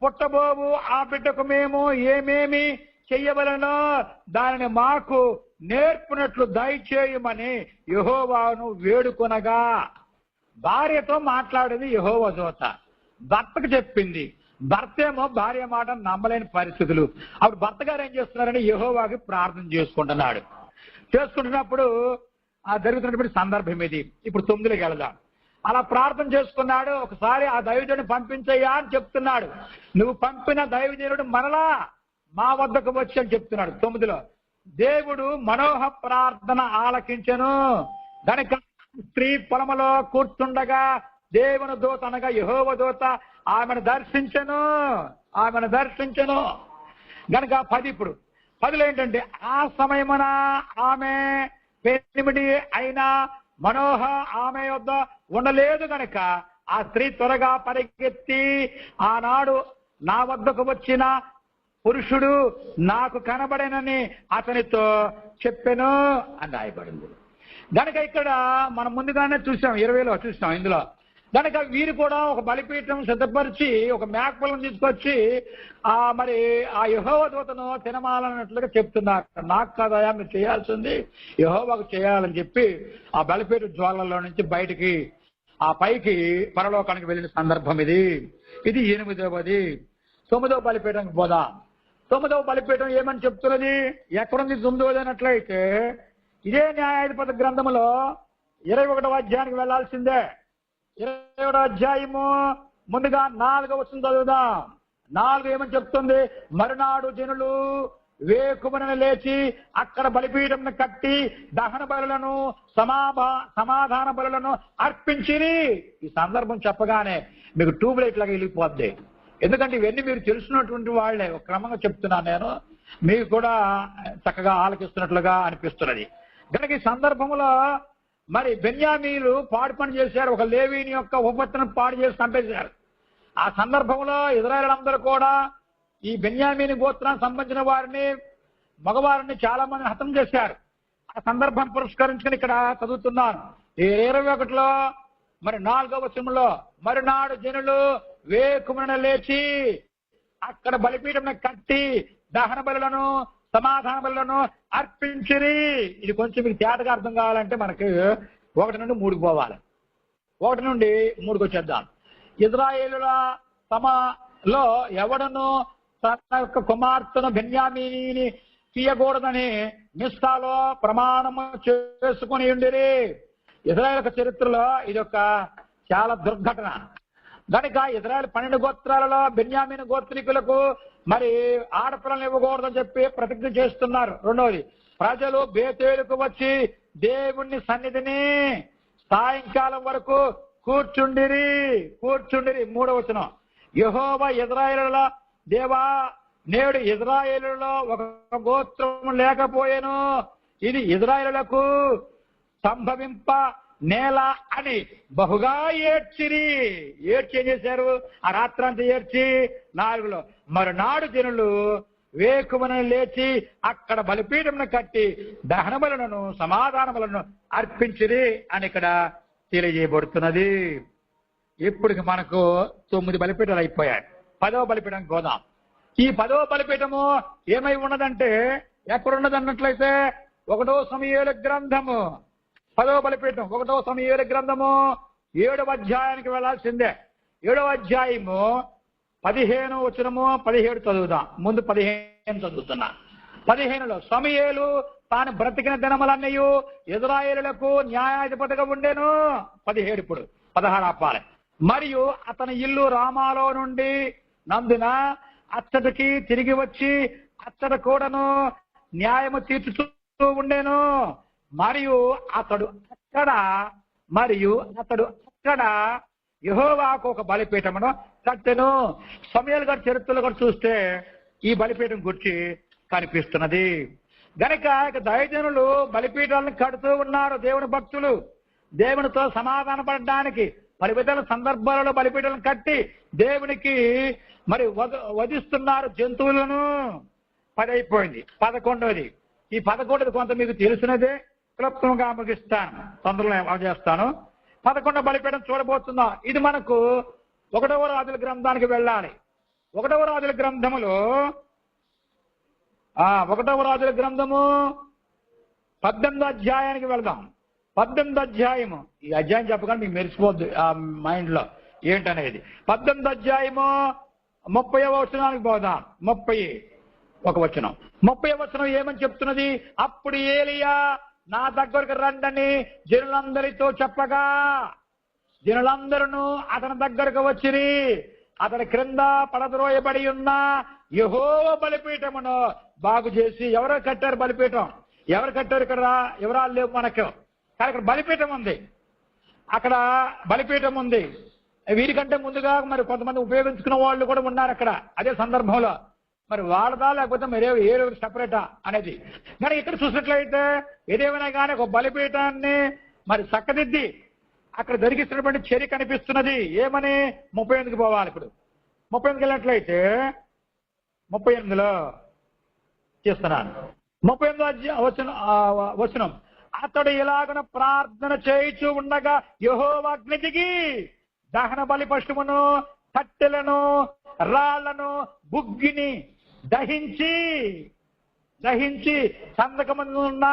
పుట్టబోవు ఆ బిడ్డకు మేము ఏమేమి చెయ్యవలనో దానిని మాకు నేర్పునట్లు దయచేయమని యెహోవాను వేడుకొనగా. భార్యతో మాట్లాడేది యెహోవా దూత, భర్తకు చెప్పింది. భర్త ఏమో భార్య మాట నమ్మలేని పరిస్థితులు. అప్పుడు భర్త గారు ఏం చేస్తున్నారని యెహోవాకి ప్రార్థన చేసుకుంటున్నప్పుడు ఆ జరుగుతున్నటువంటి సందర్భం ఇది. ఇప్పుడు 9లోకి వెళదాం. అలా ప్రార్థన చేసుకున్నాడు. ఒకసారి ఆ దైవజనుడు పంపించయ్యా అని చెప్తున్నాడు. నువ్వు పంపిన దైవజనుడు మరలా మా వద్దకు వచ్చి అని చెప్తున్నాడు. 9లో దేవుడు మనోహ ప్రార్థన ఆలకించెను గనుక స్త్రీ పొలములో కూర్చుండగా దేవుని దూత అనగా యెహోవా దూత ఆమెను దర్శించెను గనుక 10. ఇప్పుడు 10లో ఏంటంటే ఆ సమయమున ఆమె పెనిమిడి అయినా మనోహ ఆమె వద్ద ఉండలేదు గనక ఆ స్త్రీ త్వరగా పరిగెత్తి ఆనాడు నా వద్దకు వచ్చిన పురుషుడు నాకు కనబడేనని అతనితో చెప్పెను అని రాయబడింది. గనక ఇక్కడ మనం ముందుగానే చూసాం, 20లో చూసాం ఇందులో. గనక వీరు కూడా ఒక బలిపీఠం సిద్ధపరిచి ఒక మేకపిల్లను తీసుకొచ్చి మరి ఆ యెహోవా దూతను తినమాలన్నట్లుగా చెప్తున్నారు. నాకు కాదయా మీరు చేయాల్సింది, యెహోవాకు చేయాలని చెప్పి ఆ బలిపీఠ జ్వాలల్లో నుంచి బయటికి ఆ పైకి పరలోకానికి వెళ్ళిన సందర్భం ఇది. ఇది 8వది. 9వ బలిపీఠంకి పోదాం. 9వ బలిపీఠం ఏమని చెప్తున్నది? ఎక్కడుంది 9వది అన్నట్లయితే ఇదే న్యాయాధిపతి గ్రంథములో 21వ అధ్యాయానికి వెళ్లాల్సిందే. 21వ అధ్యాయము ముందుగా 4వ వచనం చదువుదాం. 4 ఏమని చెప్తుంది? మరునాడు జనులు వేకువన లేచి అక్కడ బలిపీఠం కట్టి దహన బలులను సమాధాన బలులను అర్పించిరి. ఈ సందర్భం చెప్పగానే మీకు ట్యూబ్ లైట్ లాగా వెళ్ళిపోద్ది. ఎందుకంటే ఇవన్నీ మీరు తెలుసున్నటువంటి వాళ్లే. ఒక క్రమంగా చెప్తున్నాను నేను, మీకు కూడా చక్కగా ఆలకిస్తున్నట్లుగా అనిపిస్తున్నది. కనుక ఈ సందర్భంలో మరి బెన్యామీలు పాడు పని చేశారు. ఒక లేవీని యొక్క ఉపపత్తిని పాడు చేసి చంపేశారు. ఆ సందర్భంలో ఇశ్రాయేలీయులందరూ కూడా ఈ బెన్యామీని గోత్రానికి సంబంధించిన వారిని, మగవారిని చాలా మంది హతం చేశారు. ఆ సందర్భం పురస్కరించుకుని ఇక్కడ చదువుతున్నాను. 21లో మరి 4వ వచనంలో మరునాడు జనులు వేకువన లేచి అక్కడ బలిపీఠం కట్టి దహన బలులను సమాధాన బలులను అర్పించిరి. ఇది కొంచెం మీకు తేటగా అర్థం కావాలంటే మనకి 1 నుండి 3కి పోవాలి. 1 నుండి 3కి వచ్చేద్దాం. ఇశ్రాయేలుల తమలో ఎవడను తన యొక్క కుమార్తెను బెన్యామీని తీయకూడదని మిస్పాలో ప్రమాణము చేసుకుని ఉండిరి. ఇశ్రాయేలు యొక్క చరిత్రలో ఇది ఒక చాలా దుర్ఘటన. కనుక ఇశ్రాయేలు 12 గోత్రాలలో బెన్యామీను గోత్రికులకు మరి ఆడపిల్లలు ఇవ్వకూడదని చెప్పి ప్రతిజ్ఞ చేస్తున్నారు. 2వది, ప్రజలు బేతేలుకు వచ్చి దేవుని సన్నిధిని సాయంకాలం వరకు కూర్చుండిరి. 3వ వచనం, యెహోవా ఇశ్రాయేలుల దేవా నేడు ఇశ్రాయేలులో ఒక గోత్రం లేకపోయేను, ఇది ఇశ్రాయేలులకు సంభవింప నేల అని బహుగా ఏడ్చిరి. ఏడ్చి ఏం చేశారు? ఆ రాత్రంతా ఏడ్చి 4లో మరునాడు జనులు వేకువన లేచి అక్కడ బలిపీఠం కట్టి దహన బలులను సమాధాన బలులను అర్పించిరి అని ఇక్కడ తెలియజేయబడుతున్నది. ఇప్పటికి మనకు 9 బలిపీఠాలు అయిపోయాయి. 10వ బలిపీఠానికి పోదాం. ఈ 10వ బలిపీఠము ఏమై ఉన్నదంటే ఎక్కడున్నది అన్నట్లయితే 1వ సమూయేలు గ్రంథము 10వ బలిపీఠం 1వ సమూయేలు గ్రంథము 7వ అధ్యాయానికి వెళ్లాల్సిందే. 7వ అధ్యాయము 15వ వచనము 17 చదువుదాం. ముందు 15 చదువుతున్నా. 15లో సమూయేలు తాను బ్రతికిన దినములన్నయు ఇశ్రాయేలులకు న్యాయాధిపతిగా ఉండెను. 17 ఇప్పుడు 16 ఆపాలి. మరియు అతని ఇల్లు రామాలో నుండి నందున అచ్చటికి తిరిగి వచ్చి అచ్చట కూడాను న్యాయము తీర్చుతూ ఉండెను. మరియు అతడు అక్కడ యెహోవాకు ఒక బలిపీఠమును కట్టెను. సమూయేలు గారి చరిత్రలో కూడా చూస్తే ఈ బలిపీఠం గురించి కనిపిస్తున్నది. గనక దైవజనులు బలిపీఠాలను కడుతూ ఉన్నారు. దేవుని భక్తులు దేవునితో సమాధాన పడడానికి మరి విధాన సందర్భాలలో బలిపీఠాలను కట్టి దేవునికి మరి వధిస్తున్నారు జంతువులను. 10 అయిపోయింది. 11వది. ఈ 11వది కొంత మీకు తెలిసినదే, క్లుప్తంగా ముగిస్తాను, తొందరలో చేస్తాను. 11వ బలిపీఠం చూడబోతున్నాం. ఇది మనకు 1వ రాజుల గ్రంథానికి వెళ్ళాలి. 1వ రాజుల గ్రంథములో 1వ రాజుల గ్రంథము 18వ అధ్యాయానికి వెళ్దాం. 18వ అధ్యాయము. ఈ అధ్యాయం చెప్పగానే మీకు మెరిసిపోద్దు ఆ మైండ్ లో ఏంటనేది. 18వ అధ్యాయము 30వ వచనానికి పోదాం. 31వ వచనం. 30వ వచనం ఏమని చెప్తున్నది? అప్పుడు ఏలియా నా దగ్గరకు రండని జనులందరితో చెప్పగా జనులందరూ అతని దగ్గరకు వచ్చిరి. అతని క్రింద పడద్రోయబడి ఉన్న యెహోవా బలిపీఠమును బాగు చేసి. ఎవరో కట్టారు బలిపీఠం? ఎవరు కట్టారు? ఇక్కడ వివరాలు లేవు మనకు, కానీ ఇక్కడ బలిపీఠం ఉంది. అక్కడ బలిపీఠం ఉంది. వీరికంటే ముందుగా మరి కొంతమంది ఉపయోగించుకున్న వాళ్ళు కూడా ఉన్నారు అక్కడ అదే సందర్భంలో. మరి వాళ్ళదా లేకపోతే మరి ఏ సపరేటా అనేది. కానీ ఇక్కడ చూసినట్లయితే ఏదేమైనా కానీ ఒక బలిపీఠాన్ని మరి చక్కదిద్ది అక్కడ జరిగిస్తున్నటువంటి చర్య కనిపిస్తున్నది. ఏమని? 38కి పోవాలి. ఇప్పుడు 38కి వెళ్ళినట్లయితే 38లో చేస్తున్నాను. 38వ వచనం. అతడు ఇలాగున ప్రార్థన చేయించు ఉండగా యెహోవా అగ్ని దిగి దహన బలి పశువును, కట్టెలను, రాళ్లను, బుగ్గిని దహించి సందకమందు ఉన్న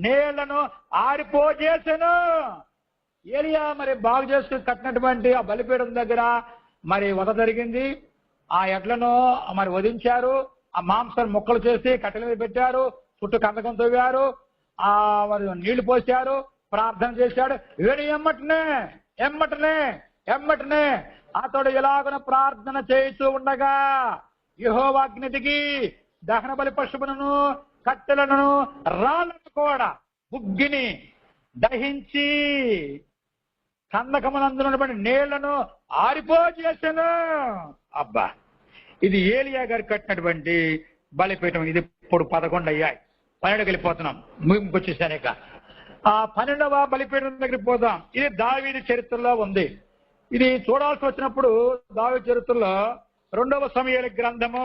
నేళ్లను ఆరిపోజేసెను. ఏలియా మరి బాగు చేసుకుని కట్టినటువంటి ఆ బలిపీఠం దగ్గర మరి వధ జరిగింది. ఆ ఎడ్లను మరి వధించారు. ఆ మాంసాన్ని ముక్కలు చేసి కట్టెల మీద పెట్టారు. చుట్టూ కందకం తవ్వారు. ఆ మరి నీళ్లు పోసారు. ప్రార్థన చేశాడు. వీడు ఎమ్మటనే అతడు ఇలాగున ప్రార్థన చేస్తూ ఉండగా యెహోవా అగ్ని దిగి దహన బలి పశువులను, కట్టెలను, రాళ్లను కూడా బుగ్గిని దహించి కందకమునందున్నటువంటి నీళ్లను ఆరిపోజేసెను. అబ్బా, ఇది ఏలియా గారు కట్టినటువంటి బలిపీఠం. ఇది ఇప్పుడు 11 అయ్యాయి. 12కి వెళ్ళిపోతున్నాం. ముగింపుకి వచ్చేసాక ఆ 12వ బలిపీఠం దగ్గరికి పోదాం. ఇది దావీదు చరిత్రలో ఉంది. ఇది చూడాల్సి వచ్చినప్పుడు దావీదు చరిత్రలో 2వ సమూయేలు గ్రంథము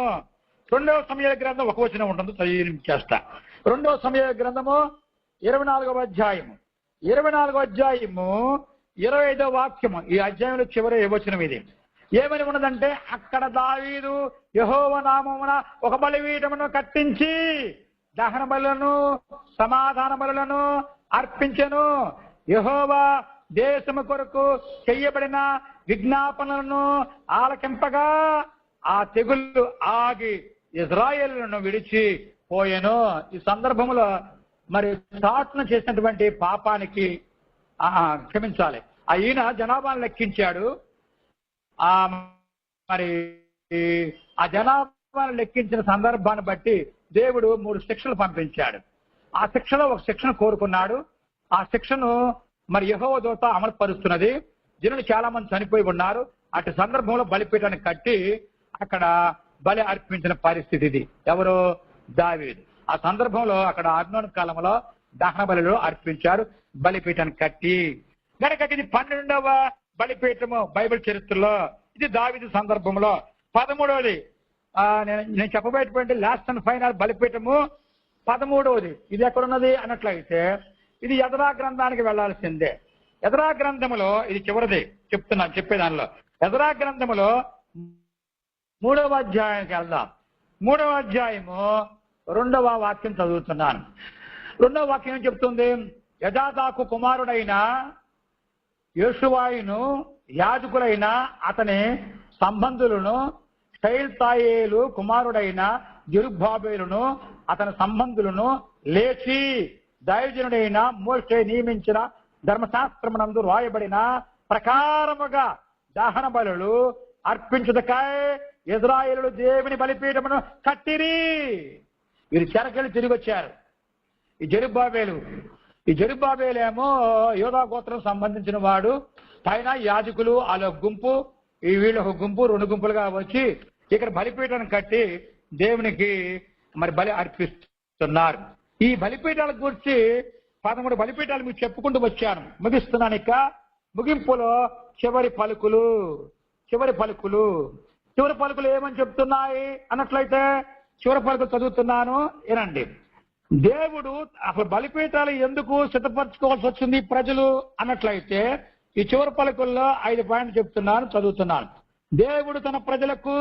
1 వచనం ఉంటుంది. చదివించేస్తా. 2వ సమూయేలు గ్రంథము 24వ అధ్యాయము 25వ వాక్యము. ఈ అధ్యాయంలో చివరి వచనం ఇది. ఏమని ఉన్నదంటే, అక్కడ దావీదు యెహోవా నామమున ఒక బలిపీఠమును కట్టించి దహన బలులను, సమాధాన బలులను అర్పించెను. యెహోవా దేశము కొరకు చెయ్యబడిన విజ్ఞాపనలను ఆలకింపగా ఆ తెగుళ్ళు ఆగి ఇశ్రాయేలును విడిచి పోయెను. ఈ సందర్భంలో మరి చాటున చేసినటువంటి పాపానికి క్షమించాలి. ఈయన జనాభాను లెక్కించాడు. మరి ఆ జనాభాను లెక్కించిన సందర్భాన్ని బట్టి దేవుడు 3 శిక్షలు పంపించాడు. ఆ శిక్షలో ఒక శిక్షను కోరుకున్నాడు. ఆ శిక్షను మరి యెహోవా దూత అమలు పరుస్తున్నది. జనులు చాలా మంది చనిపోయి ఉన్నారు. అటు సందర్భంలో బలిపీఠాన్ని కట్టి అక్కడ బలి అర్పించిన పరిస్థితి ఇది. ఎవరు? దావీదు. ఆ సందర్భంలో అక్కడ అర్నోను కాలంలో దహన బలులు అర్పించారు బలిపీఠాన్ని కట్టి. కనుక ఇది 12వ బలిపీఠము బైబిల్ చరిత్రలో. ఇది దావీదు సందర్భంలో. 13వది నేను చెప్పబోయేటువంటి లాస్ట్ అండ్ ఫైనల్ బలిపీఠము 13వది. ఇది ఎక్కడున్నది అన్నట్లయితే ఇది ఎజ్రా గ్రంథానికి వెళ్లాల్సిందే. ఎజ్రా గ్రంథములో ఇది చివరిది చెప్పేదానిలో. ఎజ్రా గ్రంథములో 3వ అధ్యాయానికి వెళ్దాం. 3వ అధ్యాయము 2వ వాక్యం చదువుతున్నాను. 2వ వాక్యం ఏం చెప్తుంది? యజాదాకు కుమారుడైన యోషువాయును, యాజకులైన అతని సంబంధులను, షయల్తీయేలు కుమారుడైన జెరుబ్బాబెలును అతని సంబంధులను లేచి దైవజనుడైన మోషే నియమించిన ధర్మశాస్త్రమునందు రాయబడిన ప్రకారముగా దహన బలులు అర్పించుటకై ఇశ్రాయేలు దేవుని బలిపీఠమును కట్టిరి. వీరు చెరకెళ్ళి తిరిగి వచ్చారు. ఈ జెరుబ్బాబెలేమో యోధా గోత్రం సంబంధించిన వాడు. పైన యాజకులు వాళ్ళ గుంపు, ఈ వీళ్ళొక గుంపు, 2 గుంపులుగా వచ్చి ఇక్కడ బలిపీఠాన్ని కట్టి దేవునికి మరి బలి అర్పిస్తున్నారు. ఈ బలిపీఠాల గురించి 13 బలిపీఠాలు మీకు చెప్పుకుంటూ వచ్చాను. ముగిస్తున్నాను. ఇక ముగింపులో చివరి పలుకులు ఏమని చెప్తున్నాయి అన్నట్లయితే చివరి పలుకులు చదువుతున్నాను, వినండి. దేవుడు అసలు బలిపీఠాలు ఎందుకు సిద్ధపరచుకోవాల్సి వచ్చింది ప్రజలు అన్నట్లయితే ఈ చివరి పలుకుల్లో 5 పాయింట్లు చెప్తున్నాను, చదువుతున్నాను. దేవుడు తన ప్రజలకు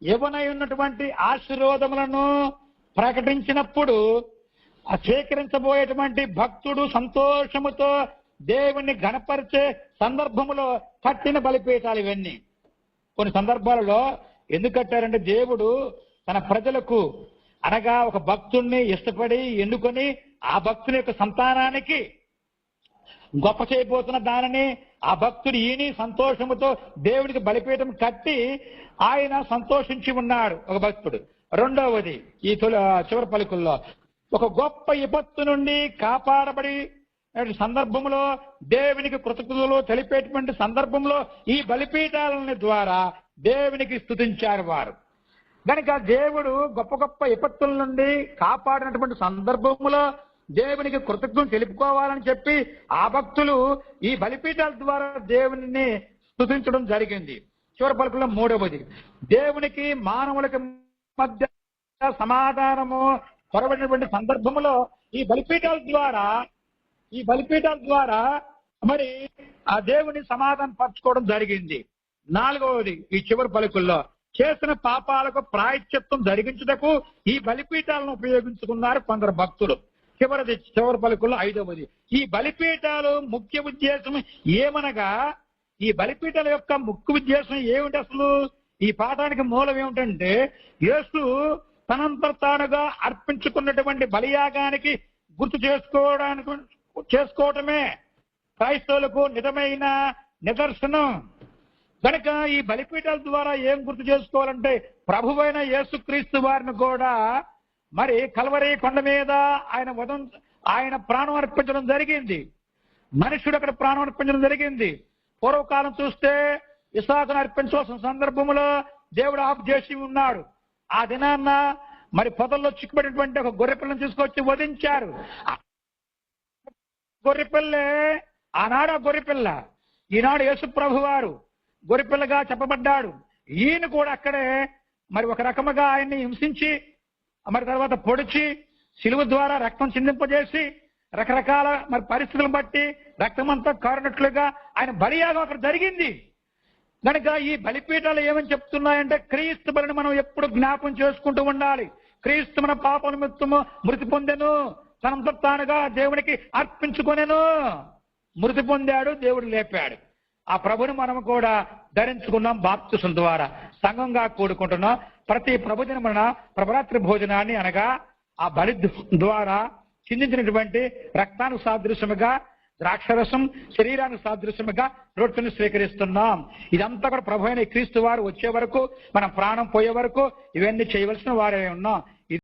ఇవ్వనై ఉన్నటువంటి ఆశీర్వాదములను ప్రకటించినప్పుడు స్వీకరించబోయేటువంటి భక్తుడు సంతోషముతో దేవుణ్ణి ఘనపరిచే సందర్భంలో కట్టిన బలిపీఠాలు ఇవన్నీ. కొన్ని సందర్భాలలో ఎందుకు కట్టారంటే దేవుడు తన ప్రజలకు అనగా ఒక భక్తుణ్ణి ఇష్టపడి ఎన్నుకొని ఆ భక్తుని యొక్క సంతానానికి గొప్ప చేయబోతున్న దానిని ఆ భక్తుడు ఈని సంతోషముతో దేవుడికి బలిపీఠం కట్టి ఆయన సంతోషించి ఉన్నాడు ఒక భక్తుడు. రెండవది ఈ చివరి పలుకుల్లో ఒక గొప్ప విపత్తు నుండి కాపాడబడి సందర్భంలో దేవునికి కృతజ్ఞతలు తెలిపేటువంటి సందర్భంలో ఈ బలిపీఠాలని ద్వారా దేవునికి స్తుతించారు వారు. కనుక దేవుడు గొప్ప గొప్ప విపత్తుల నుండి కాపాడినటువంటి సందర్భంలో దేవునికి కృతజ్ఞతలు తెలుపుకోవాలని చెప్పి ఆ భక్తులు ఈ బలిపీఠాల ద్వారా దేవుని స్తుతించడం జరిగింది. చివరి పలుకుల్లో మూడవది దేవునికి మానవులకి మధ్య సమాధానము కొరబడినటువంటి సందర్భంలో ఈ బలిపీఠాల ద్వారా మరి ఆ దేవుని సమాధానం పరచుకోవడం జరిగింది. నాలుగవది ఈ చివరి పలుకుల్లో చేసిన పాపాలకు ప్రాయశ్చిత్తం జరిగించుటకు ఈ బలిపీఠాలను ఉపయోగించుకున్నారు కొందరు భక్తులు. చివరి పలుకుల్లో ఐదవది ఈ బలిపీఠాలు ముఖ్య ఉద్దేశం ఏమనగా ఈ బలిపీఠాల యొక్క ముఖ్య ఉద్దేశం ఏమిటి? అసలు ఈ పాఠానికి మూలం ఏమిటంటే యేసు తనంతట తానుగా అర్పించుకున్నటువంటి బలియాగానికి గుర్తు చేసుకోవటమే క్రైస్తవులకు నిజమైన నిదర్శనం. కనుక ఈ బలిపీఠాల ద్వారా ఏం గుర్తు చేసుకోవాలంటే ప్రభువైన యేసుక్రీస్తు వారిని కూడా మరి కల్వరి కొండ మీద ఆయన ప్రాణం అర్పించడం జరిగింది. మనుషుడు అక్కడ ప్రాణం అర్పించడం జరిగింది. పూర్వకాలం చూస్తే ఇస్సాకును అర్పించవలసిన సందర్భంలో దేవుడు ఆఫ్ చేసి ఉన్నాడు. ఆ దినాన్న మరి పొదల్లో చిక్కుబడినటువంటి ఒక గొర్రెపిల్లను తీసుకొచ్చి వధించారు. గొర్రెపిల్లే ఆనాడు ఆ గొర్రెపిల్ల, ఈనాడు యేసు ప్రభు వారు గొర్రెపిల్లగా చెప్పబడ్డాడు. ఈయన కూడా అక్కడే మరి ఒక రకముగా ఆయన్ని హింసించి మరి తర్వాత పొడిచి శిలువ ద్వారా రక్తం చిందింపజేసి రకరకాల మరి పరిస్థితులను బట్టి రక్తం అంతా కారినట్లుగా ఆయన బలియాగం అక్కడ జరిగింది. కనుక ఈ బలిపీఠాలు ఏమని చెప్తున్నాయంటే క్రీస్తు బలిని మనం ఎప్పుడు జ్ఞాపం చేసుకుంటూ ఉండాలి. క్రీస్తు మన పాప నిమిత్తము మృతి పొందెను, తనంతట తానుగా దేవునికి అర్పించుకొనెను, మృతి పొందాడు, దేవుడు లేపాడు. ఆ ప్రభుని మనం కూడా ధరించుకున్నాం బాప్తిసం ద్వారా. సంఘంగా కూడుకుంటున్నాం. ప్రతి ప్రభుదినమున ప్రభరాత్రి భోజనాన్ని అనగా ఆ బలి ద్వారా చిందించినటువంటి రక్తానికి సాదృశ్యముగా ద్రాక్షరసం శరీరానికి సాదృశ్యముగా రొట్టెను స్వీకరిస్తున్నాం. ఇదంతా కూడా ప్రభు అయిన క్రీస్తు వారు వచ్చే వరకు, మనం ప్రాణం పోయే వరకు ఇవన్నీ చేయవలసిన వారే ఉన్నాం.